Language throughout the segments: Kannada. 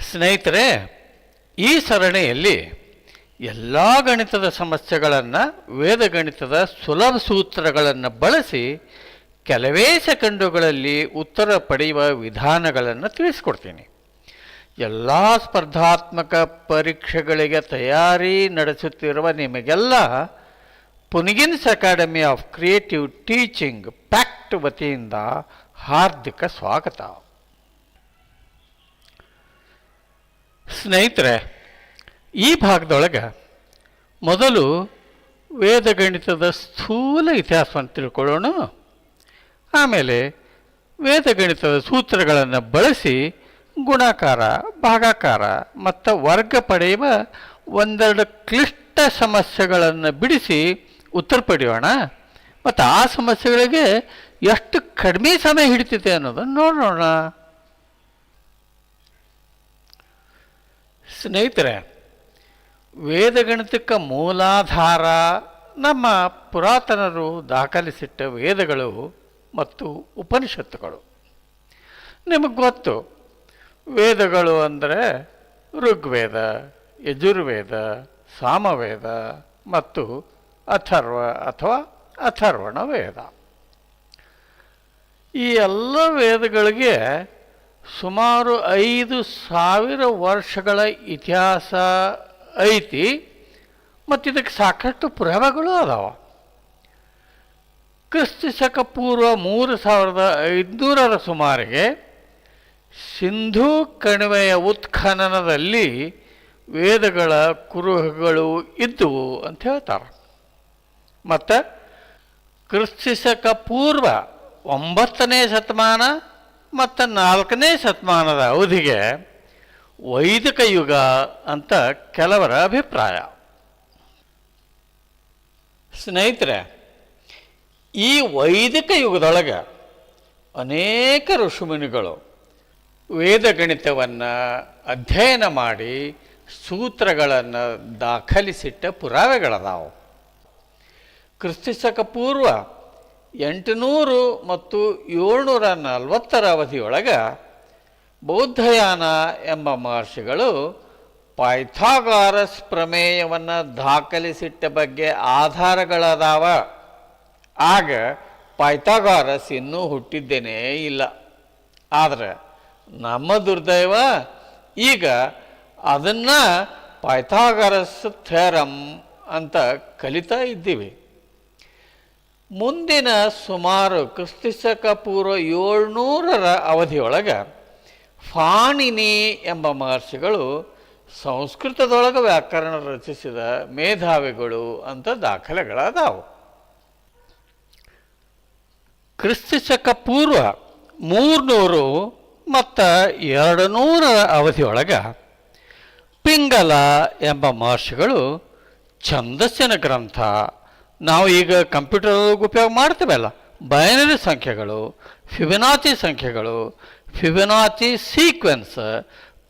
ಸ್ನೇಹಿತರೆ, ಈ ಸರಣಿಯಲ್ಲಿ ಎಲ್ಲ ಗಣಿತದ ಸಮಸ್ಯೆಗಳನ್ನು ವೇದಗಣಿತದ ಸುಲಭ ಸೂತ್ರಗಳನ್ನು ಬಳಸಿ ಕೆಲವೇ ಸೆಕೆಂಡುಗಳಲ್ಲಿ ಉತ್ತರ ಪಡೆಯುವ ವಿಧಾನಗಳನ್ನು ತಿಳಿಸ್ಕೊಡ್ತೀನಿ. ಎಲ್ಲ ಸ್ಪರ್ಧಾತ್ಮಕ ಪರೀಕ್ಷೆಗಳಿಗೆ ತಯಾರಿ ನಡೆಸುತ್ತಿರುವ ನಿಮಗೆಲ್ಲ ಪುನಿಗಿನ್ಸ್ academy of creative teaching pact ವತಿಯಿಂದ ಹಾರ್ದಿಕ ಸ್ವಾಗತ. ಸ್ನೇಹಿತರೆ, ಈ ಭಾಗದೊಳಗೆ ಮೊದಲು ವೇದಗಣಿತದ ಸ್ಥೂಲ ಇತಿಹಾಸವನ್ನು ತಿಳ್ಕೊಳ್ಳೋಣ. ಆಮೇಲೆ ವೇದಗಣಿತದ ಸೂತ್ರಗಳನ್ನು ಬಳಸಿ ಗುಣಾಕಾರ, ಭಾಗಾಕಾರ ಮತ್ತು ವರ್ಗ ಪಡೆಯುವ ಒಂದೆರಡು ಕ್ಲಿಷ್ಟ ಸಮಸ್ಯೆಗಳನ್ನು ಬಿಡಿಸಿ ಉತ್ತರ ಪಡೆಯೋಣ. ಮತ್ತು ಆ ಸಮಸ್ಯೆಗಳಿಗೆ ಎಷ್ಟು ಕಡಿಮೆ ಸಮಯ ಹಿಡಿತಿದೆ ಅನ್ನೋದನ್ನು ನೋಡೋಣ. ಸ್ನೇಹಿತರೆ, ವೇದಗಣಿತಕ್ಕೆ ಮೂಲಾಧಾರ ನಮ್ಮ ಪುರಾತನರು ದಾಖಲಿಸಿಟ್ಟ ವೇದಗಳು ಮತ್ತು ಉಪನಿಷತ್ತುಗಳು. ನಿಮಗೆ ಗೊತ್ತು, ವೇದಗಳು ಅಂದರೆ ಋಗ್ವೇದ, ಯಜುರ್ವೇದ, ಸಾಮವೇದ ಮತ್ತು ಅಥರ್ವ ಅಥವಾ ಅಥರ್ವಣ ವೇದ. ಈ ಎಲ್ಲ ವೇದಗಳಿಗೆ ಸುಮಾರು 5,000 ವರ್ಷಗಳ ಇತಿಹಾಸ ಐತಿ ಮತ್ತು ಇದಕ್ಕೆ ಸಾಕಷ್ಟು ಪುರಾವೆಗಳು ಅದಾವ. ಕ್ರಿಸ್ತ ಪೂರ್ವ 3500 ಸುಮಾರಿಗೆ ಸಿಂಧೂ ಕಣಿವೆಯ ಉತ್ಖನನದಲ್ಲಿ ವೇದಗಳ ಕುರುಹುಗಳು ಇದ್ದವು ಅಂತ ಹೇಳ್ತಾರೆ. ಮತ್ತು ಕ್ರಿಸ್ತ ಪೂರ್ವ 9ನೇ ಶತಮಾನ ಮತ್ತು 4ನೇ ಶತಮಾನದ ಅವಧಿಗೆ ವೈದಿಕ ಯುಗ ಅಂತ ಕೆಲವರ ಅಭಿಪ್ರಾಯ. ಸ್ನೇಹಿತರೆ, ಈ ವೈದಿಕ ಯುಗದೊಳಗೆ ಅನೇಕ ಋಷಿಮುನಿಗಳು ವೇದಗಣಿತವನ್ನು ಅಧ್ಯಯನ ಮಾಡಿ ಸೂತ್ರಗಳನ್ನು ದಾಖಲಿಸಿಟ್ಟ ಪುರಾವೆಗಳದಾವು. ಕ್ರಿಸ್ತ ಪೂರ್ವ 800 ಮತ್ತು 740 ಅವಧಿಯೊಳಗೆ ಬೌದ್ಧಯಾನ ಎಂಬ ಮಹರ್ಷಿಗಳು ಪೈಥಾಗಾರಸ್ ಪ್ರಮೇಯವನ್ನು ದಾಖಲಿಸಿಟ್ಟ ಬಗ್ಗೆ ಆಧಾರಗಳದಾವ. ಆಗ ಪೈಥಾಗಾರಸ್ ಇನ್ನೂ ಹುಟ್ಟಿದ್ದೇನೇ ಇಲ್ಲ. ಆದರೆ ನಮ್ಮ ದುರ್ದೈವ, ಈಗ ಅದನ್ನು ಪೈಥಾಗಾರಸ್ ಥಿಯರಮ್ ಅಂತ ಕಲಿತಾ ಇದ್ದೀವಿ. ಮುಂದಿನ ಸುಮಾರು ಕ್ರಿಸ್ತ ಪೂರ್ವ 700 ಅವಧಿಯೊಳಗೆ ಫಾಣಿನಿ ಎಂಬ ಮಹರ್ಷಿಗಳು ಸಂಸ್ಕೃತದೊಳಗೆ ವ್ಯಾಕರಣ ರಚಿಸಿದ ಮೇಧಾವಿಗಳು ಅಂತ ದಾಖಲೆಗಳದಾವು. ಕ್ರಿಸ್ತ ಪೂರ್ವ 300 ಮತ್ತು 200 ಅವಧಿಯೊಳಗೆ ಪಿಂಗಲ ಎಂಬ ಮಹರ್ಷಿಗಳು ಛಂದಸ್ಸಿನ ಗ್ರಂಥ, ನಾವು ಈಗ ಕಂಪ್ಯೂಟರ್ ಉಪಯೋಗ ಮಾಡ್ತೇವಲ್ಲ, ಬೈನರಿ ಸಂಖ್ಯೆಗಳು, ಫಿಬೊನಾಚಿ ಸಂಖ್ಯೆಗಳು, Fibonacci sequence,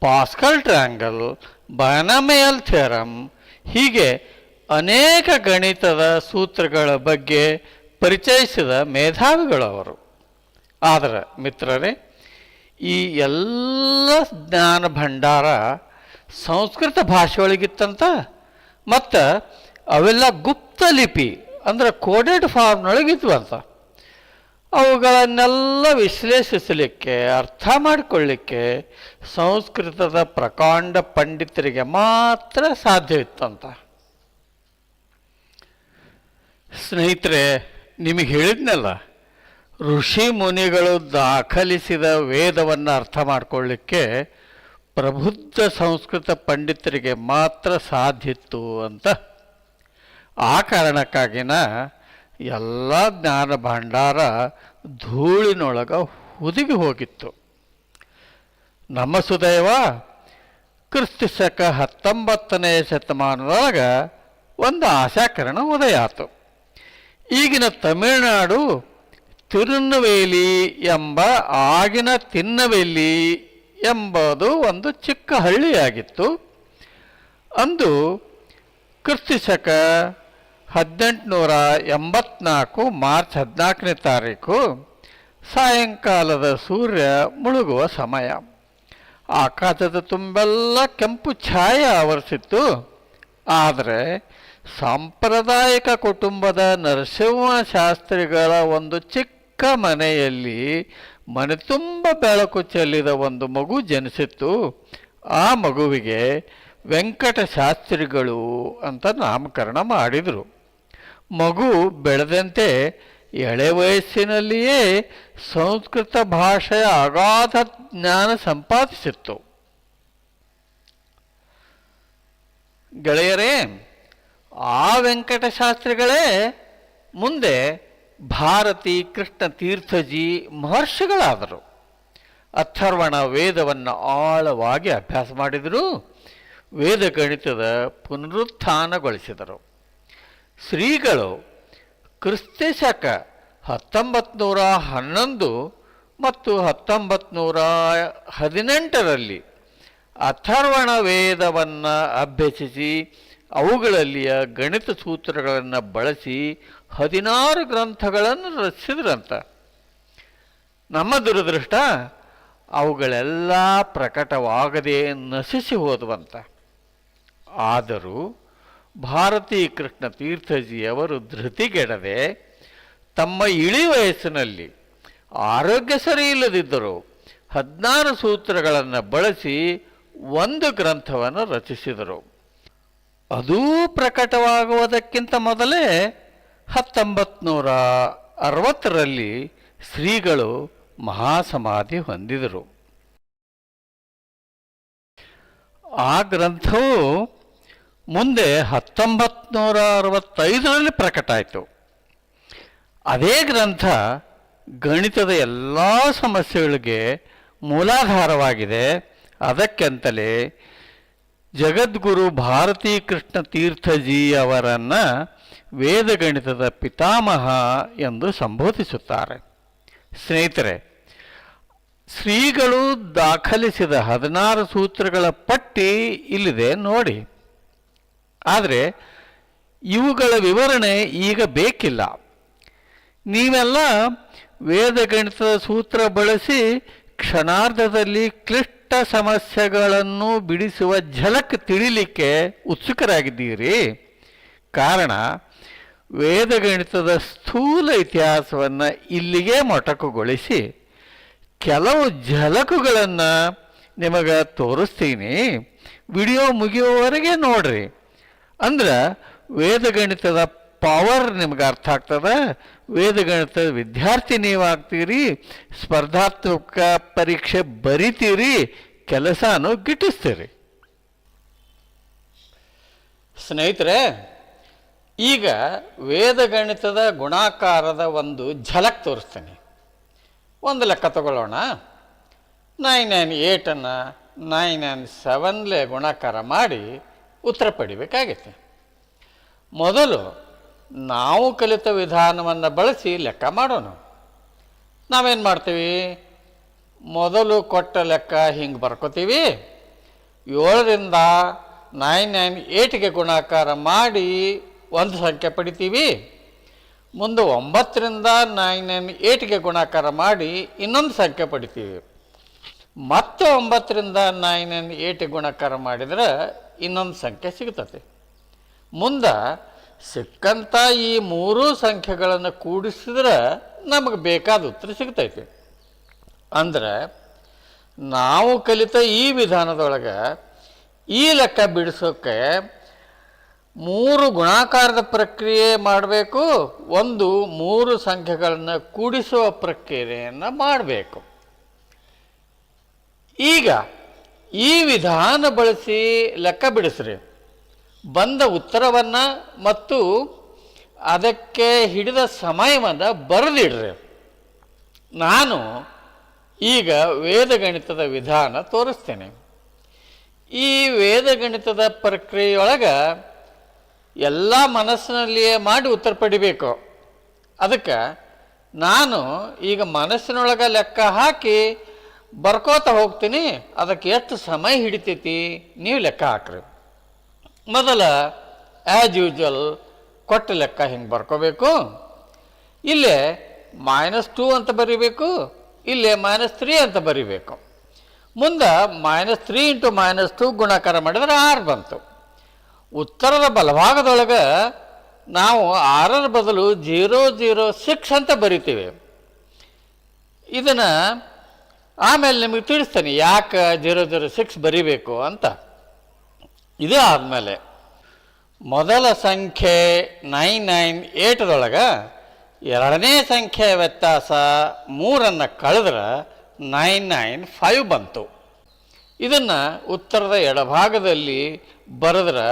Pascal triangle, binomial theorem, ಹೀಗೆ ಅನೇಕ ಗಣಿತದ ಸೂತ್ರಗಳ ಬಗ್ಗೆ ಪರಿಚಯಿಸಿದ ಮೇಧಾವಿಗಳು ಅವರು. ಆದರೆ ಮಿತ್ರರೇ, ಈ ಎಲ್ಲ ಜ್ಞಾನ ಭಂಡಾರ ಸಂಸ್ಕೃತ ಭಾಷೆಯೊಳಗಿತ್ತಂತ ಮತ್ತು ಅವೆಲ್ಲ ಗುಪ್ತ ಲಿಪಿ ಅಂದರೆ ಕೋಡೆಡ್ ಫಾರ್ಮ್ನೊಳಗಿದ್ವಂತ. ಅವುಗಳನ್ನೆಲ್ಲ ವಿಶ್ಲೇಷಿಸಲಿಕ್ಕೆ, ಅರ್ಥ ಮಾಡಿಕೊಳ್ಳಿಕ್ಕೆ ಸಂಸ್ಕೃತದ ಪ್ರಕಾಂಡ ಪಂಡಿತರಿಗೆ ಮಾತ್ರ ಸಾಧ್ಯವಿತ್ತಂತ. ಸ್ನೇಹಿತರೆ, ನಿಮಗೆ ಹೇಳಿದ್ನಲ್ಲ, ಋಷಿ ಮುನಿಗಳು ದಾಖಲಿಸಿದ ವೇದವನ್ನು ಅರ್ಥ ಮಾಡಿಕೊಳ್ಳಿಕ್ಕೆ ಪ್ರಬುದ್ಧ ಸಂಸ್ಕೃತ ಪಂಡಿತರಿಗೆ ಮಾತ್ರ ಸಾಧ್ಯ ಇತ್ತು ಅಂತ. ಆ ಕಾರಣಕ್ಕಾಗಿನ ಎಲ್ಲ ಜ್ಞಾನ ಭಂಡಾರ ಧೂಳಿನೊಳಗೆ ಹುದುಗಿ ಹೋಗಿತ್ತು. ನಮ್ಮ ಸುದೈವ ಕ್ರಿಸ್ತ 19ನೇ ಶತಮಾನದೊಳಗೆ ಒಂದು ಆಶಾಕಿರಣ ಉದಯ ಆಯಿತು. ಈಗಿನ ತಮಿಳುನಾಡು ತಿರುನವೇಲಿ ಎಂಬ ಆಗಿನ ತಿನ್ನವೆಲ್ಲಿ ಎಂಬುದು ಒಂದು ಚಿಕ್ಕ ಹಳ್ಳಿಯಾಗಿತ್ತು. ಅಂದು ಕ್ರಿಸ್ತ 1884 ಮಾರ್ಚ್ 14ನೇ ತಾರೀಕು ಸಾಯಂಕಾಲದ ಸೂರ್ಯ ಮುಳುಗುವ ಸಮಯ. ಆಕಾಶದ ತುಂಬೆಲ್ಲ ಕೆಂಪು ಛಾಯೆ ಆವರಿಸಿತ್ತು. ಆದರೆ ಸಾಂಪ್ರದಾಯಿಕ ಕುಟುಂಬದ ನರಸಿಂಹ ಶಾಸ್ತ್ರಿಗಳ ಒಂದು ಚಿಕ್ಕ ಮನೆಯಲ್ಲಿ ಮನೆ ತುಂಬ ಬೆಳಕು ಚೆಲ್ಲಿದ ಒಂದು ಮಗು ಜನಿಸಿತ್ತು. ಆ ಮಗುವಿಗೆ ವೆಂಕಟ ಶಾಸ್ತ್ರಿಗಳು ಅಂತ ನಾಮಕರಣ ಮಾಡಿದರು. ಮಗು ಬೆಳೆದಂತೆ ಎಳೆ ವಯಸ್ಸಿನಲ್ಲಿಯೇ ಸಂಸ್ಕೃತ ಭಾಷೆಯ ಅಗಾಧ ಜ್ಞಾನ ಸಂಪಾದಿಸಿತ್ತು. ಗೆಳೆಯರೇ, ಆ ವೆಂಕಟಶಾಸ್ತ್ರಿಗಳೇ ಮುಂದೆ ಭಾರತಿ ಕೃಷ್ಣ ತೀರ್ಥಜಿ ಮಹರ್ಷಿಗಳಾದರು. ಅಥರ್ವಣ ವೇದವನ್ನು ಆಳವಾಗಿ ಅಭ್ಯಾಸ ಮಾಡಿದರು. ವೇದ ಗಣಿತದ ಪುನರುತ್ಥಾನಗೊಳಿಸಿದರು. ಶ್ರೀಗಳು ಕ್ರಿಸ್ತಶಕ 1911 ಮತ್ತು 1918ರಲ್ಲಿ ಅಥರ್ವಣ ವೇದವನ್ನು ಅಭ್ಯಸಿಸಿ ಅವುಗಳಲ್ಲಿಯ ಗಣಿತ ಸೂತ್ರಗಳನ್ನು ಬಳಸಿ 16 ಗ್ರಂಥಗಳನ್ನು ರಚಿಸಿದ್ರಂತ. ನಮ್ಮ ದುರದೃಷ್ಟ ಅವುಗಳೆಲ್ಲ ಪ್ರಕಟವಾಗದೆ ನಶಿಸಿ ಹೋದವಂತ. ಆದರೂ ಭಾರತೀ ಕೃಷ್ಣ ತೀರ್ಥಜಿಯವರು ಧೃತಿಗೆಡದೆ ತಮ್ಮ ಇಳಿ ವಯಸ್ಸಿನಲ್ಲಿ ಆರೋಗ್ಯ ಸರಿ ಇಲ್ಲದಿದ್ದರು 16 ಸೂತ್ರಗಳನ್ನು ಬಳಸಿ ಒಂದು ಗ್ರಂಥವನ್ನು ರಚಿಸಿದರು. ಅದೂ ಪ್ರಕಟವಾಗುವುದಕ್ಕಿಂತ ಮೊದಲೇ 1960ರಲ್ಲಿ ಶ್ರೀಗಳು ಮಹಾಸಮಾಧಿ ಹೊಂದಿದರು. ಆ ಗ್ರಂಥವು ಮುಂದೆ 1965ರಲ್ಲಿ ಪ್ರಕಟ ಆಯಿತು. ಅದೇ ಗ್ರಂಥ ಗಣಿತದ ಎಲ್ಲ ಸಮಸ್ಯೆಗಳಿಗೆ ಮೂಲಾಧಾರವಾಗಿದೆ. ಅದಕ್ಕೆಂತಲೇ ಜಗದ್ಗುರು ಭಾರತೀ ಕೃಷ್ಣ ತೀರ್ಥಜಿ ಅವರನ್ನು ವೇದಗಣಿತದ ಪಿತಾಮಹ ಎಂದು ಸಂಬೋಧಿಸುತ್ತಾರೆ. ಸ್ನೇಹಿತರೆ, ಶ್ರೀಗಳು ದಾಖಲಿಸಿದ 16 ಸೂತ್ರಗಳ ಪಟ್ಟಿ ಇಲ್ಲಿದೆ ನೋಡಿ. ಆದರೆ ಇವುಗಳ ವಿವರಣೆ ಈಗ ಬೇಕಿಲ್ಲ. ನೀವೆಲ್ಲ ವೇದಗಣಿತದ ಸೂತ್ರ ಬಳಸಿ ಕ್ಷಣಾರ್ಧದಲ್ಲಿ ಕ್ಲಿಷ್ಟ ಸಮಸ್ಯೆಗಳನ್ನು ಬಿಡಿಸುವ ಝಲಕ್ ತಿಳಿಲಿಕ್ಕೆ ಉತ್ಸುಕರಾಗಿದ್ದೀರಿ. ಕಾರಣ ವೇದಗಣಿತದ ಸ್ಥೂಲ ಇತಿಹಾಸವನ್ನು ಇಲ್ಲಿಗೆ ಮೊಟಕುಗೊಳಿಸಿ ಕೆಲವು ಝಲಕುಗಳನ್ನು ನಿಮಗೆ ತೋರಿಸ್ತೀನಿ. ವಿಡಿಯೋ ಮುಗಿಯುವವರೆಗೆ ನೋಡ್ರಿ. ಅಂದ್ರೆ ವೇದಗಣಿತದ ಪವರ್ ನಿಮ್ಗೆ ಅರ್ಥ ಆಗ್ತದೆ. ವೇದಗಣಿತದ ವಿದ್ಯಾರ್ಥಿ ನೀವಾಗ್ತೀರಿ, ಸ್ಪರ್ಧಾತ್ಮಕ ಪರೀಕ್ಷೆ ಬರಿತೀರಿ, ಕೆಲಸನೂ ಗಿಟ್ಟಿಸ್ತೀರಿ. ಸ್ನೇಹಿತರೆ, ಈಗ ವೇದಗಣಿತದ ಗುಣಾಕಾರದ ಒಂದು ಝಲಕ್ ತೋರಿಸ್ತೇನೆ. ಒಂದು ಲೆಕ್ಕ ತಗೊಳ್ಳೋಣ. 998 997 ಗುಣಾಕಾರ ಮಾಡಿ ಉತ್ತರ ಪಡಿಬೇಕಾಗೈತೆ. ಮೊದಲು ನಾವು ಕಲಿತ ವಿಧಾನವನ್ನು ಬಳಸಿ ಲೆಕ್ಕ ಮಾಡೋಣ. ನಾವೇನು ಮಾಡ್ತೀವಿ? ಮೊದಲು ಕೊಟ್ಟ ಲೆಕ್ಕ ಹಿಂಗೆ ಬರ್ಕೋತೀವಿ. 7ರಿಂದ 998ಗೆ ಗುಣಾಕಾರ ಮಾಡಿ ಒಂದು ಸಂಖ್ಯೆ ಪಡಿತೀವಿ. ಮುಂದೆ 9ರಿಂದ 998ಗೆ ಗುಣಾಕಾರ ಮಾಡಿ ಇನ್ನೊಂದು ಸಂಖ್ಯೆ ಪಡಿತೀವಿ. ಮತ್ತೆ 9ರಿಂದ 998ಗೆ ಗುಣಾಕಾರ ಮಾಡಿದರೆ ಇನ್ನೊಂದು ಸಂಖ್ಯೆ ಸಿಗ್ತದೆ. ಮುಂದೆ ಸಿಕ್ಕಂಥ ಈ 3 ಸಂಖ್ಯೆಗಳನ್ನು ಕೂಡಿಸಿದ್ರೆ ನಮಗೆ ಬೇಕಾದ ಉತ್ತರ ಸಿಗ್ತೈತಿ. ಅಂದರೆ ನಾವು ಕಲಿತ ಈ ವಿಧಾನದೊಳಗೆ ಈ ಲೆಕ್ಕ ಬಿಡಿಸೋಕ್ಕೆ 3 ಗುಣಾಕಾರದ ಪ್ರಕ್ರಿಯೆ ಮಾಡಬೇಕು, ಒಂದು 3 ಸಂಖ್ಯೆಗಳನ್ನು ಕೂಡಿಸುವ ಪ್ರಕ್ರಿಯೆಯನ್ನು ಮಾಡಬೇಕು. ಈಗ ಈ ವಿಧಾನ ಬಳಸಿ ಲೆಕ್ಕ ಬಿಡಿಸ್ರಿ. ಬಂದ ಉತ್ತರವನ್ನು ಮತ್ತು ಅದಕ್ಕೆ ಹಿಡಿದ ಸಮಯವನ್ನು ಬರೆದಿಡ್ರಿ. ನಾನು ಈಗ ವೇದಗಣಿತದ ವಿಧಾನ ತೋರಿಸ್ತೇನೆ. ಈ ವೇದಗಣಿತದ ಪ್ರಕ್ರಿಯೆಯೊಳಗೆ ಎಲ್ಲ ಮನಸ್ಸಿನಲ್ಲಿಯೇ ಮಾಡಿ ಉತ್ತರ ಪಡಿಬೇಕು. ಅದಕ್ಕೆ ನಾನು ಈಗ ಮನಸ್ಸಿನೊಳಗೆ ಲೆಕ್ಕ ಹಾಕಿ ಬರ್ಕೋತಾ ಹೋಗ್ತೀನಿ. ಅದಕ್ಕೆ ಎಷ್ಟು ಸಮಯ ಹಿಡಿತೈತಿ ನೀವು ಲೆಕ್ಕ ಹಾಕ್ರಿ. ಮೊದಲ ಆ್ಯಸ್ ಯೂಜ್ವಲ್ ಕೊಟ್ಟ ಲೆಕ್ಕ ಹಿಂಗೆ ಬರ್ಕೋಬೇಕು. ಇಲ್ಲೇ -2 ಅಂತ ಬರೀಬೇಕು, ಇಲ್ಲೇ -3 ಅಂತ ಬರೀಬೇಕು. ಮುಂದೆ -3 × -2 ಗುಣಾಕಾರ ಮಾಡಿದ್ರೆ 6 ಬಂತು. ಉತ್ತರದ ಬಲಭಾಗದೊಳಗೆ ನಾವು 6ರ ಬದಲು 006 ಅಂತ ಬರಿತೀವಿ. ಇದನ್ನು ಆಮೇಲೆ ನಿಮಗೆ ತಿಳಿಸ್ತೇನೆ ಯಾಕೆ 006 ಬರಿಬೇಕು ಅಂತ. ಇದು ಆದಮೇಲೆ ಮೊದಲ ಸಂಖ್ಯೆ 998ದೊಳಗೆ ಎರಡನೇ ಸಂಖ್ಯೆಯ ವ್ಯತ್ಯಾಸ 3 ಕಳೆದ್ರೆ 995 ಬಂತು. ಇದನ್ನು ಉತ್ತರದ ಎಡಭಾಗದಲ್ಲಿ ಬರೆದ್ರೆ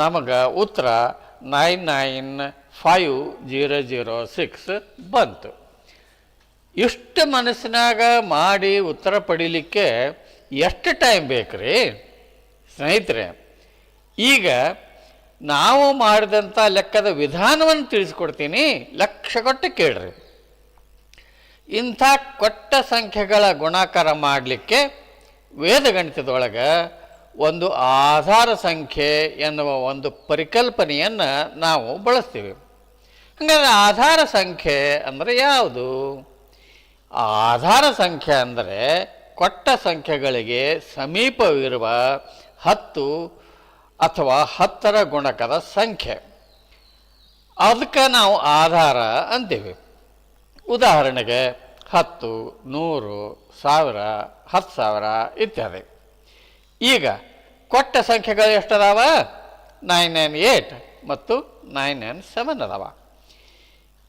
ನಮಗೆ ಉತ್ತರ 995006 ಬಂತು. ಇಷ್ಟು ಮನಸ್ಸಿನಾಗ ಮಾಡಿ ಉತ್ತರ ಪಡೀಲಿಕ್ಕೆ ಎಷ್ಟು ಟೈಮ್ ಬೇಕ್ರಿ ಸ್ನೇಹಿತರೆ? ಈಗ ನಾವು ಮಾಡಿದಂಥ ಲೆಕ್ಕದ ವಿಧಾನವನ್ನು ತಿಳಿಸ್ಕೊಡ್ತೀನಿ, ಲಕ್ಷ್ಯ ಕೊಟ್ಟು ಕೇಳ್ರಿ. ಇಂಥ ಕೊಟ್ಟ ಸಂಖ್ಯೆಗಳ ಗುಣಾಕಾರ ಮಾಡಲಿಕ್ಕೆ ವೇದಗಣಿತದೊಳಗೆ ಒಂದು ಆಧಾರ ಸಂಖ್ಯೆ ಎನ್ನುವ ಒಂದು ಪರಿಕಲ್ಪನೆಯನ್ನು ನಾವು ಬಳಸ್ತೀವಿ. ಹಾಗಾದರೆ ಆಧಾರ ಸಂಖ್ಯೆ ಅಂದರೆ ಯಾವುದು? ಆಧಾರ ಸಂಖ್ಯೆ ಅಂದರೆ ಕೊಟ್ಟ ಸಂಖ್ಯೆಗಳಿಗೆ ಸಮೀಪವಿರುವ 10 ಅಥವಾ 10ರ ಗುಣಕದ ಸಂಖ್ಯೆ. ಅದಕ್ಕೆ ನಾವು ಆಧಾರ ಅಂತೀವಿ. ಉದಾಹರಣೆಗೆ 10, 100, 1000, 10,000 ಇತ್ಯಾದಿ. ಈಗ ಕೊಟ್ಟ ಸಂಖ್ಯೆಗಳು ಎಷ್ಟದಾವ? 998 ಮತ್ತು 997 ಅದಾವ.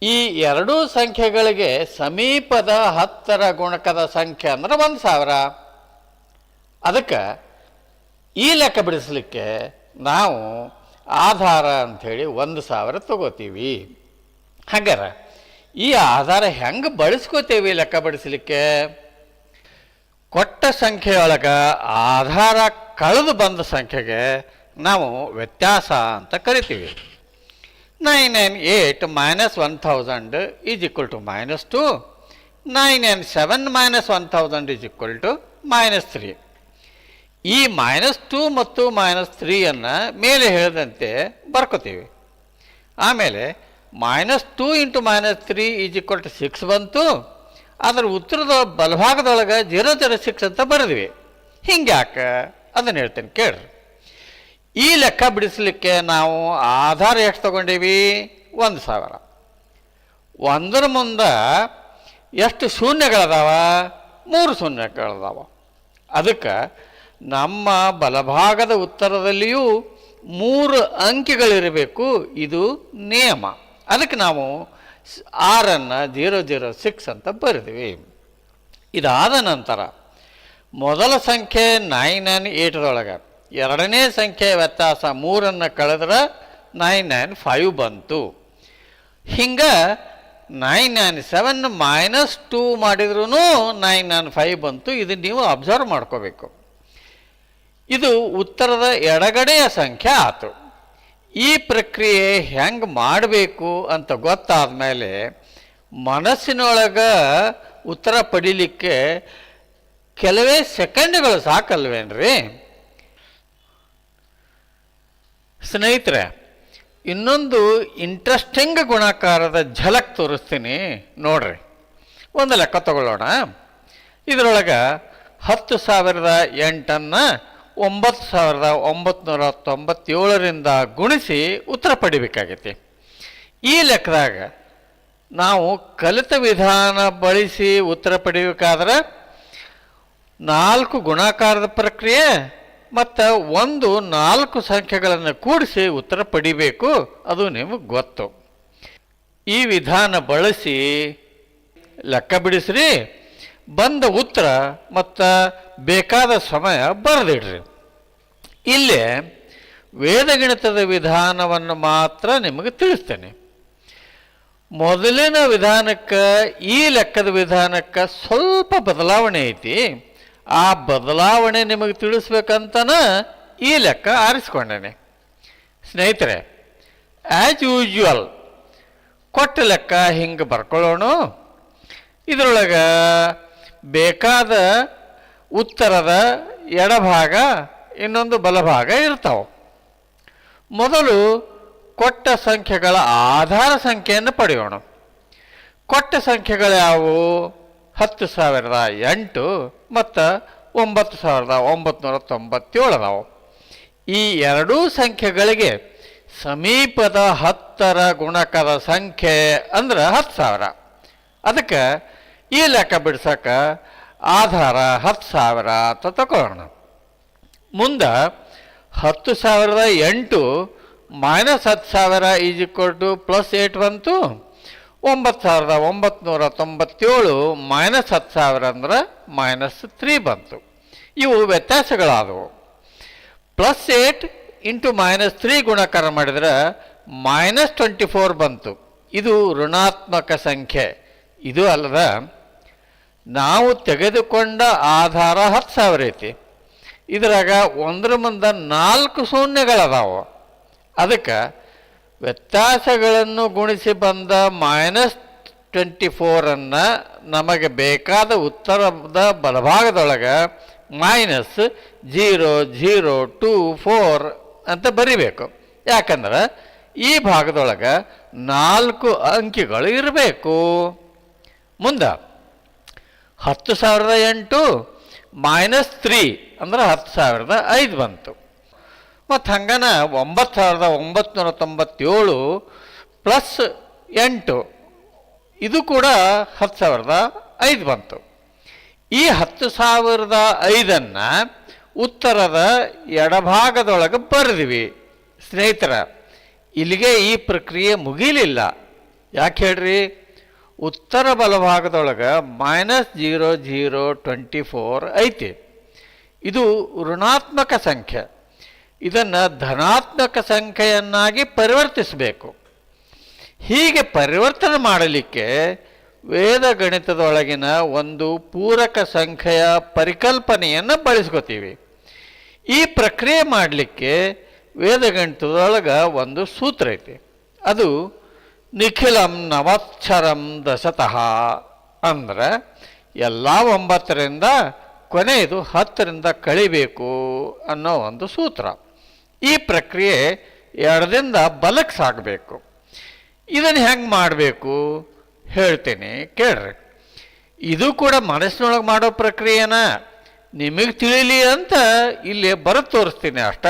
ಈ ಎರಡೂ ಸಂಖ್ಯೆಗಳಿಗೆ ಸಮೀಪದ 10ರ ಗುಣಕದ ಸಂಖ್ಯೆ ಅಂದ್ರೆ 1000. ಅದಕ್ಕೆ ಈ ಲೆಕ್ಕ ಬಿಡಿಸಲಿಕ್ಕೆ ನಾವು ಆಧಾರ ಅಂಥೇಳಿ 1000 ತಗೋತೀವಿ. ಹಾಗಾದ್ರೆ ಈ ಆಧಾರ ಹೆಂಗೆ ಬಳಸ್ಕೋತೀವಿ ಲೆಕ್ಕ ಬಿಡಿಸಲಿಕ್ಕೆ? ಕೊಟ್ಟ ಸಂಖ್ಯೆಯೊಳಗೆ ಆಧಾರ ಕಳೆದು ಬಂದ ಸಂಖ್ಯೆಗೆ ನಾವು ವ್ಯತ್ಯಾಸ ಅಂತ ಕರಿತೀವಿ. 998 -1000 is equal to -2. 997 -1000 is equal to -3. ಈ -2 ಮತ್ತು -3ಯನ್ನು ಮೇಲೆ ಹೇಳಿದಂತೆ ಬರ್ಕೋತೀವಿ. ಆಮೇಲೆ -2 × -3 is equal to 6 ಬಂತು. ಅದರ ಉತ್ತರದ ಬಲಭಾಗದೊಳಗೆ 006 ಅಂತ ಬರೆದ್ವಿ. ಹಿಂಗ್ಯಾಕೆ ಅದನ್ನು ಹೇಳ್ತೇನೆ ಕೇಳ್ರಿ. ಈ ಲೆಕ್ಕ ಬಿಡಿಸಲಿಕ್ಕೆ ನಾವು ಆಧಾರ ಎಷ್ಟು ತಗೊಂಡೀವಿ? 1000. 1ರ ಮುಂದೆ ಎಷ್ಟು ಶೂನ್ಯಗಳದಾವ? 3 ಶೂನ್ಯಗಳದಾವ. ಅದಕ್ಕೆ ನಮ್ಮ ಬಲಭಾಗದ ಉತ್ತರದಲ್ಲಿಯೂ 3 ಅಂಕಿಗಳಿರಬೇಕು. ಇದು ನಿಯಮ. ಅದಕ್ಕೆ ನಾವು 6ಅನ್ನು 006 ಅಂತ ಬರೆದ್ವಿ. ಇದಾದ ನಂತರ ಮೊದಲ ಸಂಖ್ಯೆ 998ದೊಳಗೆ ಎರಡನೇ ಸಂಖ್ಯೆ ವ್ಯತ್ಯಾಸ 3 ಕಳೆದ್ರೆ 995 ಬಂತು. ಹಿಂಗೆ 997 -2 ಮಾಡಿದ್ರೂ 995 ಬಂತು. ಇದನ್ನು ನೀವು ಅಬ್ಸರ್ವ್ ಮಾಡ್ಕೋಬೇಕು. ಇದು ಉತ್ತರದ ಎಡಗಡೆಯ ಸಂಖ್ಯೆ ಆಯಿತು. ಈ ಪ್ರಕ್ರಿಯೆ ಹೆಂಗೆ ಮಾಡಬೇಕು ಅಂತ ಗೊತ್ತಾದ ಮೇಲೆ ಮನಸ್ಸಿನೊಳಗೆ ಉತ್ತರ ಪಡೀಲಿಕ್ಕೆ ಕೆಲವೇ ಸೆಕೆಂಡ್ಗಳು ಸಾಕಲ್ವೇನ್ರಿ ಸ್ನೇಹಿತರೆ? ಇನ್ನೊಂದು ಇಂಟ್ರೆಸ್ಟಿಂಗ್ ಗುಣಾಕಾರದ ಝಲಕ್ ತೋರಿಸ್ತೀನಿ ನೋಡ್ರಿ. ಒಂದು ಲೆಕ್ಕ ತಗೊಳ್ಳೋಣ. ಇದರೊಳಗೆ 10,008 9,997ರಿಂದ ಗುಣಿಸಿ ಉತ್ತರ ಪಡಿಬೇಕಾಗೈತಿ. ಈ ಲೆಕ್ಕದಾಗ ನಾವು ಕಲಿತ ವಿಧಾನ ಬಳಸಿ ಉತ್ತರ ಪಡಿಬೇಕಾದ್ರೆ 4 ಗುಣಾಕಾರದ ಪ್ರಕ್ರಿಯೆ ಮತ್ತು 4 ಸಂಖ್ಯೆಗಳನ್ನು ಕೂಡಿಸಿ ಉತ್ತರ ಪಡಿಬೇಕು. ಅದು ನಿಮಗೆ ಗೊತ್ತು. ಈ ವಿಧಾನ ಬಳಸಿ ಲೆಕ್ಕ ಬಿಡಿಸ್ರಿ. ಬಂದ ಉತ್ತರ ಮತ್ತು ಬೇಕಾದ ಸಮಯ ಬರೆದಿಡ್ರಿ. ಇಲ್ಲೇ ವೇದಗಣಿತದ ವಿಧಾನವನ್ನು ಮಾತ್ರ ನಿಮಗೆ ತಿಳಿಸ್ತೇನೆ. ಮೊದಲಿನ ವಿಧಾನಕ್ಕೆ ಈ ಲೆಕ್ಕದ ವಿಧಾನಕ್ಕೆ ಸ್ವಲ್ಪ ಬದಲಾವಣೆ ಐತಿ. ಆ ಬದಲಾವಣೆ ನಿಮಗೆ ತಿಳಿಸ್ಬೇಕಂತನ ಈ ಲೆಕ್ಕ ಆರಿಸ್ಕೊಂಡೇನೆ. ಸ್ನೇಹಿತರೆ, ಆ್ಯಸ್ ಯೂಶ್ವಲ್ ಕೊಟ್ಟ ಲೆಕ್ಕ ಹಿಂಗೆ ಬರ್ಕೊಳ್ಳೋಣ. ಇದರೊಳಗೆ ಬೇಕಾದ ಉತ್ತರದ ಎಡಭಾಗ ಇನ್ನೊಂದು ಬಲಭಾಗ ಇರ್ತಾವೆ. ಮೊದಲು ಕೊಟ್ಟ ಸಂಖ್ಯೆಗಳ ಆಧಾರ ಸಂಖ್ಯೆಯನ್ನು ಪಡೆಯೋಣ. ಕೊಟ್ಟ ಸಂಖ್ಯೆಗಳು ಯಾವುವು? 10,008 ಮತ್ತು 9,997 ಅದಾವೆ. ಈ ಎರಡೂ ಸಂಖ್ಯೆಗಳಿಗೆ ಸಮೀಪದ 10ರ ಗುಣಕದ ಸಂಖ್ಯೆ ಅಂದ್ರೆ 10,000. ಅದಕ್ಕೆ ಈ ಲೆಕ್ಕ ಬಿಡ್ಸಕ್ಕೆ ಆಧಾರ 10,000 ಅಂತ ತಗೊಳ್ಳೋಣ. ಮುಂದೆ 10,008 minus 10,000 is equal to plus 8 ಬಂತು. 9,997 ಮೈನಸ್ 10,000 ಅಂದ್ರೆ -3 ಬಂತು. ಇವು ವ್ಯತ್ಯಾಸಗಳಾದವು. +8 ಇಂಟು -3 ಗುಣಾಕಾರ ಮಾಡಿದರೆ -24 ಬಂತು. ಇದು ಋಣಾತ್ಮಕ ಸಂಖ್ಯೆ. ಇದು ಅಲ್ಲದ ನಾವು ತೆಗೆದುಕೊಂಡ ಆಧಾರ 10,000 ಐತಿ. ಇದ್ರಾಗ ಒಂದ್ರ ಮುಂದೆ 4 ಶೂನ್ಯಗಳದಾವು. ಅದಕ್ಕೆ ವ್ಯತ್ಯಾಸಗಳನ್ನು ಗುಣಿಸಿ ಬಂದ -24 ನಮಗೆ ಬೇಕಾದ ಉತ್ತರದ ಬಲಭಾಗದೊಳಗೆ -0024 ಅಂತ ಬರಿಬೇಕು. ಯಾಕಂದ್ರೆ ಈ ಭಾಗದೊಳಗೆ 4 ಅಂಕಿಗಳು ಇರಬೇಕು. ಮುಂದೆ 10,008 -3 ಅಂದ್ರೆ 10,005 ಬಂತು. ಮತ್ತು ಹಂಗನ 9,997 ಪ್ಲಸ್ 8 ಇದು ಕೂಡ 10,005 ಬಂತು. ಈ 10,005 ಉತ್ತರದ ಎಡಭಾಗದೊಳಗೆ ಬರೆದಿವಿ. ಸ್ನೇಹಿತರ, ಇಲ್ಲಿಗೆ ಈ ಪ್ರಕ್ರಿಯೆ ಮುಗಿಲಿಲ್ಲ. ಯಾಕೆ ಹೇಳ್ರಿ? ಉತ್ತರ ಬಲಭಾಗದೊಳಗೆ -0024 ಐತಿ. ಇದು ಋಣಾತ್ಮಕ ಸಂಖ್ಯೆ. ಇದನ್ನು ಧನಾತ್ಮಕ ಸಂಖ್ಯೆಯನ್ನಾಗಿ ಪರಿವರ್ತಿಸಬೇಕು. ಹೀಗೆ ಪರಿವರ್ತನೆ ಮಾಡಲಿಕ್ಕೆ ವೇದ ಗಣಿತದೊಳಗಿನ ಒಂದು ಪೂರಕ ಸಂಖ್ಯೆಯ ಪರಿಕಲ್ಪನೆಯನ್ನು ಬಳಸ್ಕೋತೀವಿ. ಈ ಪ್ರಕ್ರಿಯೆ ಮಾಡಲಿಕ್ಕೆ ವೇದಗಣಿತದೊಳಗೆ ಒಂದು ಸೂತ್ರ ಐತಿ. ಅದು ನಿಖಿಲಂ ನವತ್ಸರಂ ದಶತಃ ಅಂದ್ರೆ ಎಲ್ಲ 9ರಿಂದ ಕೊನೆಯದು 10ರಿಂದ ಕಳಿಬೇಕು ಅನ್ನೋ ಒಂದು ಸೂತ್ರ. ಈ ಪ್ರಕ್ರಿಯೆ ಎಡದಿಂದ ಬಲಕ್ಕೆ ಸಾಗಬೇಕು. ಇದನ್ನು ಹೆಂಗೆ ಮಾಡಬೇಕು ಹೇಳ್ತೀನಿ ಕೇಳ್ರಿ. ಇದು ಕೂಡ ಮನಸ್ಸಿನೊಳಗೆ ಮಾಡೋ ಪ್ರಕ್ರಿಯೆನ ನಿಮಗೆ ತಿಳಿಲಿ ಅಂತ ಇಲ್ಲಿ ಬರೆದು ತೋರಿಸ್ತೀನಿ ಅಷ್ಟ.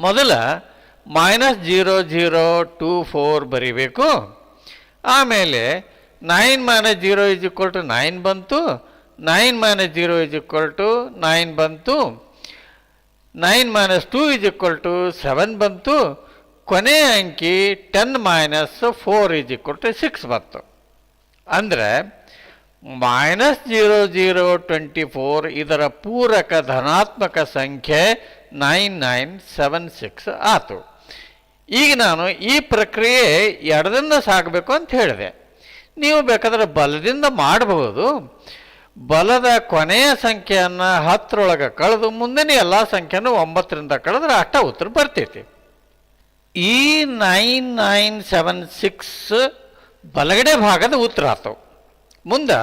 ಮೊದಲ -0024 ಬರಿಬೇಕು. ಆಮೇಲೆ 9 - 0 = 9 ಬಂತು. 9 - 0 = 9 ಬಂತು. 9 - 2 = 7 ಬಂತು. ಕೊನೆಯ ಅಂಕಿ 10 - 4 = 6 ಬಂತು. ಅಂದರೆ -0024 ಇದರ ಪೂರಕ ಧನಾತ್ಮಕ ಸಂಖ್ಯೆ 9976 ಆಯಿತು. ಈಗ ನಾನು ಈ ಪ್ರಕ್ರಿಯೆ ಎಡದಿಂದ ಸಾಗಬೇಕು ಅಂತ ಹೇಳಿದೆ. ನೀವು ಬೇಕಾದರೆ ಬಲದಿಂದ ಮಾಡಬಹುದು. ಬಲದ ಕೊನೆಯ ಸಂಖ್ಯೆಯನ್ನು 10ರೊಳಗೆ ಕಳೆದು ಮುಂದಿನ ಎಲ್ಲ ಸಂಖ್ಯೆಯನ್ನು 9ರಿಂದ ಕಳೆದ್ರೆ ಅಷ್ಟ ಉತ್ತರ ಬರ್ತೈತಿ. ಈ 9976 ಬಲಗಡೆ ಭಾಗದ ಉತ್ತರ ಆಯ್ತು. ಮುಂದೆ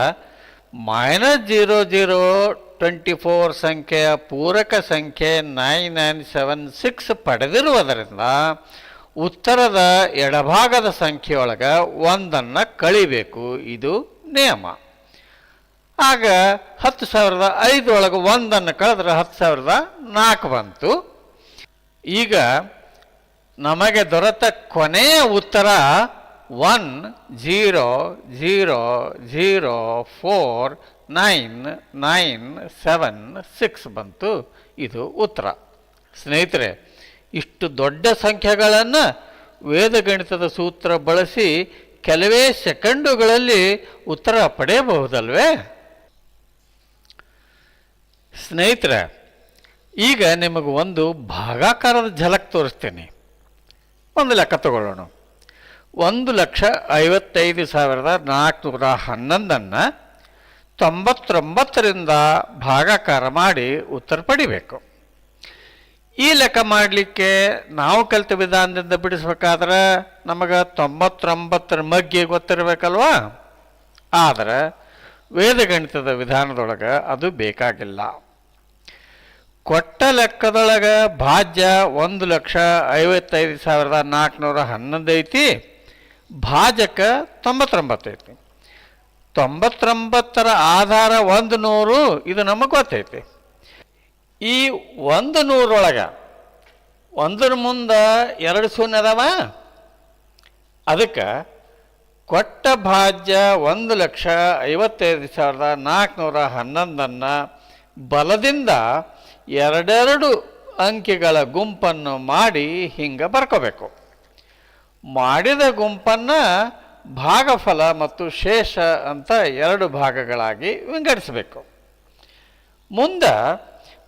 -0024 ಸಂಖ್ಯೆಯ ಪೂರಕ ಸಂಖ್ಯೆ 9976 ಪಡೆದಿರುವುದರಿಂದ ಉತ್ತರದ ಎಡಭಾಗದ ಸಂಖ್ಯೆಯೊಳಗೆ 1 ಕಳಿಬೇಕು. ಇದು ನಿಯಮ. ಆಗ 10,005 ಒಳಗೆ 1 ಕಳೆದ್ರೆ 10,004 ಬಂತು. ಈಗ ನಮಗೆ ದೊರೆತ ಕೊನೆಯ ಉತ್ತರ 1004996 ಬಂತು. ಇದು ಉತ್ತರ. ಸ್ನೇಹಿತರೆ, ಇಷ್ಟು ದೊಡ್ಡ ಸಂಖ್ಯೆಗಳನ್ನು ವೇದಗಣಿತದ ಸೂತ್ರ ಬಳಸಿ ಕೆಲವೇ ಸೆಕೆಂಡುಗಳಲ್ಲಿ ಉತ್ತರ ಪಡೆಯಬಹುದಲ್ವೇ? ಸ್ನೇಹಿತರೆ, ಈಗ ನಿಮಗೆ ಒಂದು ಭಾಗಾಕಾರದ ಝಲಕ್ ತೋರಿಸ್ತೇನೆ. ಒಂದು ಲೆಕ್ಕ ತಗೊಳ್ಳೋಣ. 1,55,411 99ರಿಂದ ಭಾಗಾಕಾರ ಮಾಡಿ ಉತ್ತರ ಪಡಿಬೇಕು. ಈ ಲೆಕ್ಕ ಮಾಡಲಿಕ್ಕೆ ನಾವು ಕಲಿತ ವಿಧಾನದಿಂದ ಬಿಡಿಸ್ಬೇಕಾದ್ರೆ ನಮಗೆ 99ರ ಮಗ್ಗೆ ಗೊತ್ತಿರಬೇಕಲ್ವಾ? ಆದರೆ ವೇದಗಣಿತದ ವಿಧಾನದೊಳಗೆ ಅದು ಬೇಕಾಗಿಲ್ಲ. ಕೊಟ್ಟ ಲೆಕ್ಕದೊಳಗೆ ಭಾಜ್ಯ 1,55,411 ಐತಿ. ಭಾಜಕ 99 ಐತಿ. 99ರ ಆಧಾರ 100, ಇದು ನಮಗೆ ಗೊತ್ತೈತಿ. ಈ 100 ಒಂದರ ಮುಂದೆ 2 ಶೂನ್ಯ ಅದಾವ. ಅದಕ್ಕೆ ಕೊಟ್ಟ ಭಾಜ್ಯ 1,55,411 ಬಲದಿಂದ ಎರಡೆರಡು ಅಂಕಿಗಳ ಗುಂಪನ್ನು ಮಾಡಿ ಹಿಂಗೆ ಬರ್ಕೋಬೇಕು. ಮಾಡಿದ ಗುಂಪನ್ನು ಭಾಗಫಲ ಮತ್ತು ಶೇಷ ಅಂತ 2 ಭಾಗಗಳಾಗಿ ವಿಂಗಡಿಸಬೇಕು. ಮುಂದೆ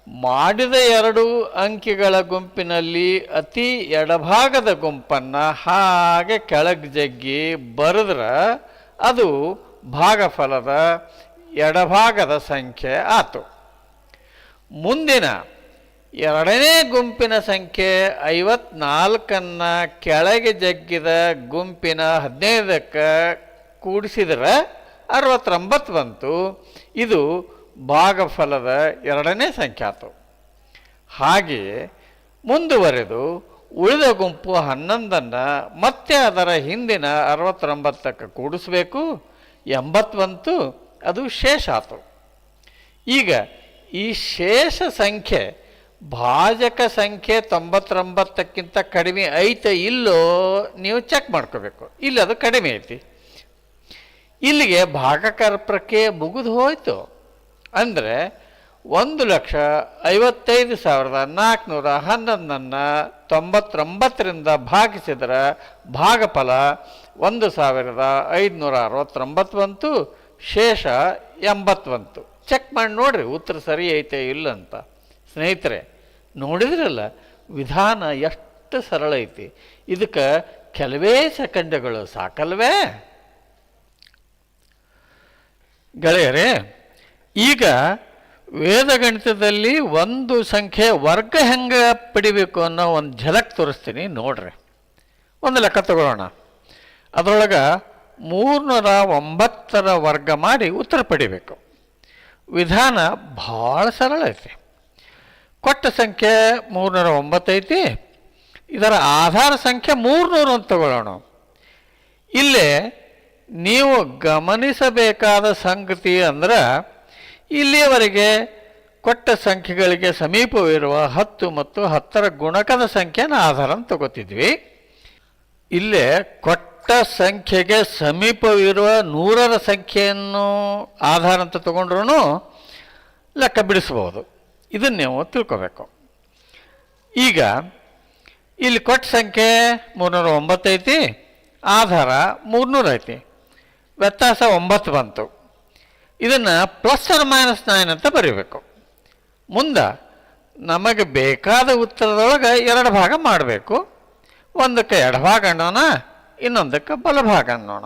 ಮಾಡಿದ 2 ಅಂಕಿಗಳ ಗುಂಪಿನಲ್ಲಿ ಅತಿ ಎಡಭಾಗದ ಗುಂಪನ್ನು ಹಾಗೆ ಕೆಳಗೆ ಜಗ್ಗಿ ಬರೆದ್ರೆ ಅದು ಭಾಗಫಲದ ಎಡಭಾಗದ ಸಂಖ್ಯೆ ಆಯಿತು. ಮುಂದಿನ 2ನೇ ಗುಂಪಿನ ಸಂಖ್ಯೆ 54ನ್ನು ಕೆಳಗೆ ಜಗ್ಗಿದ ಗುಂಪಿನ 15ಕ್ಕೆ ಕೂಡಿಸಿದ್ರೆ 69 ಬಂತು. ಇದು ಭಾಗಫಲದ 2ನೇ ಸಂಖ್ಯೆ ಆಯಿತು. ಹಾಗೆಯೇ ಮುಂದುವರೆದು ಉಳಿದ ಗುಂಪು 11ನ್ನು ಮತ್ತೆ ಅದರ ಹಿಂದಿನ 69ಕ್ಕೆ ಕೂಡಿಸ್ಬೇಕು. 80 ಬಂತು, ಅದು ಶೇಷ ಆಯಿತು. ಈಗ ಈ ಶೇಷ ಸಂಖ್ಯೆ ಭಾಜಕ ಸಂಖ್ಯೆ 99ಕ್ಕಿಂತ ಕಡಿಮೆ ಐತೆ ಇಲ್ಲೋ ನೀವು ಚೆಕ್ ಮಾಡ್ಕೋಬೇಕು. ಇಲ್ಲಿ ಅದು ಕಡಿಮೆ ಐತಿ. ಇಲ್ಲಿಗೆ ಭಾಗಾಕಾರ ಪ್ರಕ್ರಿಯೆ ಮುಗಿದು ಹೋಯಿತು. ಅಂದರೆ 1,55,411 99ರಿಂದ ಭಾಗಿಸಿದ್ರೆ ಭಾಗಫಲ 1,569 ಬಂತು, ಶೇಷ 80 ಬಂತು. ಚೆಕ್ ಮಾಡಿ ನೋಡ್ರಿ ಉತ್ತರ ಸರಿ ಐತೆ ಇಲ್ಲ ಅಂತ. ಸ್ನೇಹಿತರೆ, ನೋಡಿದ್ರಲ್ಲ ವಿಧಾನ ಎಷ್ಟು ಸರಳ ಐತಿ. ಇದಕ್ಕೆ ಕೆಲವೇ ಸೆಕೆಂಡ್ಗಳು ಸಾಕಲ್ವೇ ಗೆಳೆಯರೇ? ಈಗ ವೇದಗಣಿತದಲ್ಲಿ ಒಂದು ಸಂಖ್ಯೆ ವರ್ಗ ಹೆಂಗೆ ಪಡಿಬೇಕು ಅನ್ನೋ ಒಂದು ಝಲಕ್ ತೋರಿಸ್ತೀನಿ ನೋಡ್ರಿ. ಒಂದು ಲೆಕ್ಕ ತಗೊಳ್ಳೋಣ. ಅದರೊಳಗೆ 309ರ ವರ್ಗ ಮಾಡಿ ಉತ್ತರ ಪಡಿಬೇಕು. ವಿಧಾನ ಭಾಳ ಸರಳ ಐತಿ. ಕೊಟ್ಟ ಸಂಖ್ಯೆ 309 ಐತಿ. ಇದರ ಆಧಾರ ಸಂಖ್ಯೆ 300 ಅಂತ ತಗೊಳ್ಳೋಣ. ಇಲ್ಲೇ ನೀವು ಗಮನಿಸಬೇಕಾದ ಸಂಗತಿ ಅಂದ್ರೆ ಇಲ್ಲಿಯವರೆಗೆ ಕೊಟ್ಟ ಸಂಖ್ಯೆಗಳಿಗೆ ಸಮೀಪವಿರುವ 10 ಮತ್ತು 10ರ ಗುಣಕದ ಸಂಖ್ಯೆನ ಆಧಾರ ಅಂತ ತಗೋತಿದ್ವಿ. ಇಲ್ಲೇ ಕೊಟ್ಟ ಸಂಖ್ಯೆಗೆ ಸಮೀಪವಿರುವ 100ರ ಸಂಖ್ಯೆಯನ್ನು ಆಧಾರ ಅಂತ ತಗೊಂಡ್ರೂ ಲೆಕ್ಕ ಬಿಡಿಸ್ಬೋದು. ಇದನ್ನು ನೀವು ತಿಳ್ಕೋಬೇಕು. ಈಗ ಇಲ್ಲಿ ಕೊಟ್ಟ ಸಂಖ್ಯೆ 309 ಐತಿ, ಆಧಾರ 300 ಐತಿ, ವ್ಯತ್ಯಾಸ 9 ಬಂತು. ಇದನ್ನು +or-9 ಅಂತ ಬರೀಬೇಕು. ಮುಂದೆ ನಮಗೆ ಬೇಕಾದ ಉತ್ತರದೊಳಗೆ 2 ಭಾಗ ಮಾಡಬೇಕು. ಒಂದಕ್ಕೆ ಎಡಭಾಗ ಅನ್ನೋಣ, ಇನ್ನೊಂದಕ್ಕೆ ಬಲಭಾಗ ಅನ್ನೋಣ.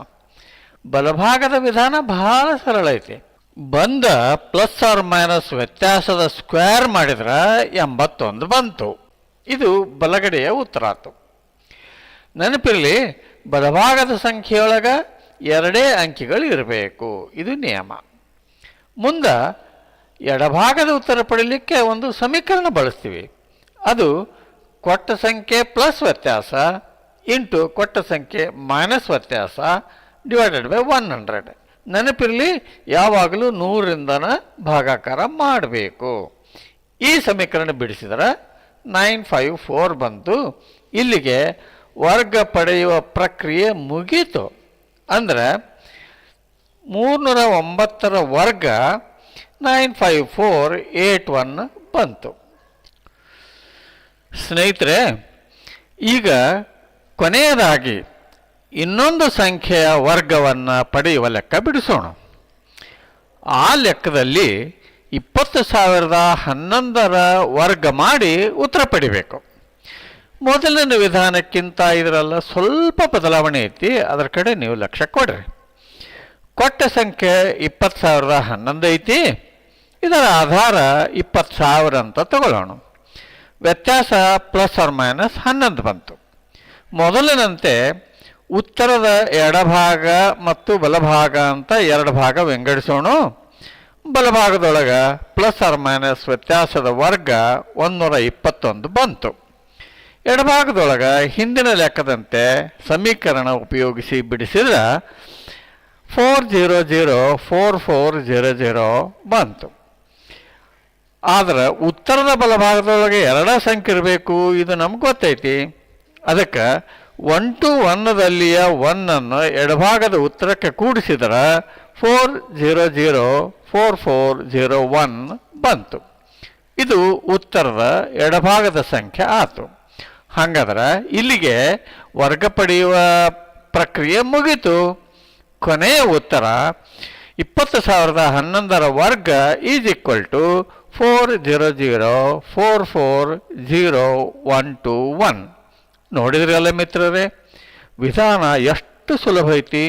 ಬಲಭಾಗದ ವಿಧಾನ ಬಹಳ ಸರಳ ಐತಿ. ಬಂದ +or- ವ್ಯತ್ಯಾಸದ ಸ್ಕ್ವೇರ್ ಮಾಡಿದ್ರೆ 81 ಬಂತು. ಇದು ಬಲಗಡೆಯ ಉತ್ತರ ಆಯಿತು. ನೆನಪಿರಲಿ, ಬಲಭಾಗದ ಸಂಖ್ಯೆಯೊಳಗೆ 2 ಅಂಕಿಗಳು ಇರಬೇಕು. ಇದು ನಿಯಮ. ಮುಂದೆ ಎಡಭಾಗದ ಉತ್ತರ ಪಡೀಲಿಕ್ಕೆ ಒಂದು ಸಮೀಕರಣ ಬಳಸ್ತೀವಿ. ಅದು ಕೊಟ್ಟ ಸಂಖ್ಯೆ ಪ್ಲಸ್ ವ್ಯತ್ಯಾಸ ಇಂಟು ಕೊಟ್ಟ ಸಂಖ್ಯೆ ಮೈನಸ್ ವ್ಯತ್ಯಾಸ /100. ನೆನಪಿರಲಿ, ಯಾವಾಗಲೂ 100ರಿಂದನ ಭಾಗಾಕಾರ ಮಾಡಬೇಕು. ಈ ಸಮೀಕರಣ ಬಿಡಿಸಿದ್ರೆ 954 ಬಂತು. ಇಲ್ಲಿಗೆ ವರ್ಗ ಪಡೆಯುವ ಪ್ರಕ್ರಿಯೆ ಮುಗೀತು. ಅಂದರೆ 309ರ ವರ್ಗ 95481 ಬಂತು. ಸ್ನೇಹಿತರೆ, ಈಗ ಕೊನೆಯದಾಗಿ ಇನ್ನೊಂದು ಸಂಖ್ಯೆಯ ವರ್ಗವನ್ನು ಪಡೆಯುವ ಲೆಕ್ಕ ಬಿಡಿಸೋಣ. ಆ ಲೆಕ್ಕದಲ್ಲಿ 20,011ರ ವರ್ಗ ಮಾಡಿ ಉತ್ತರ ಪಡಿಬೇಕು. ಮೊದಲಿನ ವಿಧಾನಕ್ಕಿಂತ ಇದರೆಲ್ಲ ಸ್ವಲ್ಪ ಬದಲಾವಣೆ ಐತಿ. ಅದರ ಕಡೆ ನೀವು ಲಕ್ಷ್ಯ ಕೊಡ್ರಿ. ಕೊಟ್ಟ ಸಂಖ್ಯೆ 20,011 ಐತಿ. ಇದರ ಆಧಾರ 20,000 ಅಂತ ತಗೊಳ್ಳೋಣ. ವ್ಯತ್ಯಾಸ +or-11 ಬಂತು. ಮೊದಲಿನಂತೆ ಉತ್ತರದ ಎಡಭಾಗ ಮತ್ತು ಬಲಭಾಗ ಅಂತ 2 ಭಾಗ ವಿಂಗಡಿಸೋಣ. ಬಲಭಾಗದೊಳಗೆ +or- ವ್ಯತ್ಯಾಸದ ವರ್ಗ 121 ಬಂತು. ಎಡಭಾಗದೊಳಗೆ ಹಿಂದಿನ ಲೆಕ್ಕದಂತೆ ಸಮೀಕರಣ ಉಪಯೋಗಿಸಿ ಬಿಡಿಸಿದ್ರೆ 4004400 ಬಂತು. ಆದ್ರೆ ಉತ್ತರದ ಬಲಭಾಗದೊಳಗೆ ಎರಡೇ ಸಂಖ್ಯೆ ಇರಬೇಕು, ಇದು ನಮ್ಗೆ ಗೊತ್ತೈತಿ. ಅದಕ್ಕೆ 1 to 1ದಲ್ಲಿಯ 1ಅನ್ನು ಎಡಭಾಗದ ಉತ್ತರಕ್ಕೆ ಕೂಡಿಸಿದ್ರೆ 4004401 ಬಂತು. ಇದು ಉತ್ತರದ ಎಡಭಾಗದ ಸಂಖ್ಯೆ ಆಯಿತು. ಹಾಗಾದ್ರೆ ಇಲ್ಲಿಗೆ ವರ್ಗ ಪಡೆಯುವ ಪ್ರಕ್ರಿಯೆ ಮುಗೀತು. ಕೊನೆಯ ಉತ್ತರ 20,011ರ ವರ್ಗ ಈಸ್ ಈಕ್ವಲ್ ಟು 400440121. ನೋಡಿದ್ರಲ್ಲ ಮಿತ್ರರೇ, ವಿಧಾನ ಎಷ್ಟು ಸುಲಭ ಐತಿ.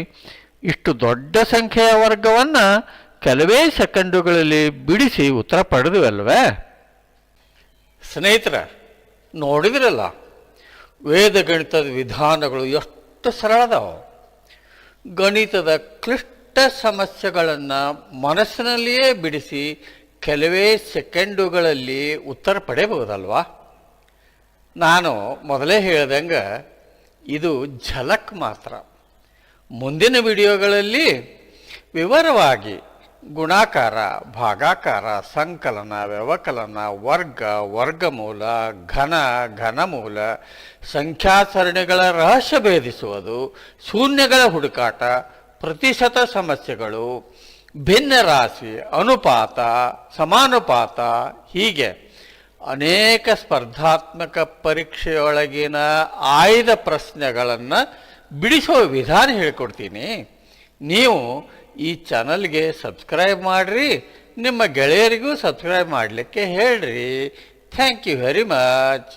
ಇಷ್ಟು ದೊಡ್ಡ ಸಂಖ್ಯೆಯ ವರ್ಗವನ್ನು ಕೆಲವೇ ಸೆಕೆಂಡುಗಳಲ್ಲಿ ಬಿಡಿಸಿ ಉತ್ತರ ಪಡೆದುವಲ್ವೇ. ಸ್ನೇಹಿತರ, ನೋಡಿದ್ರಲ್ಲ ವೇದಗಣಿತದ ವಿಧಾನಗಳು ಎಷ್ಟು ಸರಳದಾವ. ಗಣಿತದ ಕ್ಲಿಷ್ಟ ಸಮಸ್ಯೆಗಳನ್ನು ಮನಸ್ಸಿನಲ್ಲಿಯೇ ಬಿಡಿಸಿ ಕೆಲವೇ ಸೆಕೆಂಡುಗಳಲ್ಲಿ ಉತ್ತರ ಪಡೆಯಬಹುದಲ್ವಾ. ನಾನು ಮೊದಲೇ ಹೇಳ್ದಂಗೆ ಇದು ಝಲಕ್ ಮಾತ್ರ. ಮುಂದಿನ ವಿಡಿಯೋಗಳಲ್ಲಿ ವಿವರವಾಗಿ ಗುಣಾಕಾರ, ಭಾಗಾಕಾರ, ಸಂಕಲನ, ವ್ಯವಕಲನ, ವರ್ಗ, ವರ್ಗಮೂಲ, ಘನ, ಘನಮೂಲ, ಸಂಖ್ಯಾ ಸರಣಿಗಳ ರಹಸ್ಯ ಭೇದಿಸುವುದು, ಶೂನ್ಯಗಳ ಹುಡುಕಾಟ, ಪ್ರತಿಶತ ಸಮಸ್ಯೆಗಳು, ಭಿನ್ನ ರಾಶಿ, ಅನುಪಾತ, ಸಮಾನುಪಾತ, ಹೀಗೆ ಅನೇಕ ಸ್ಪರ್ಧಾತ್ಮಕ ಪರೀಕ್ಷೆಯೊಳಗಿನ ಆಯ್ದ ಪ್ರಶ್ನೆಗಳನ್ನು ಬಿಡಿಸುವ ವಿಧಾನ ಹೇಳ್ಕೊಡ್ತೀನಿ. ನೀವು ಈ ಚಾನಲ್ಗೆ ಸಬ್ಸ್ಕ್ರೈಬ್ ಮಾಡಿರಿ, ನಿಮ್ಮ ಗೆಳೆಯರಿಗೂ ಸಬ್ಸ್ಕ್ರೈಬ್ ಮಾಡಲಿಕ್ಕೆ ಹೇಳ್ರಿ. Thank you very much.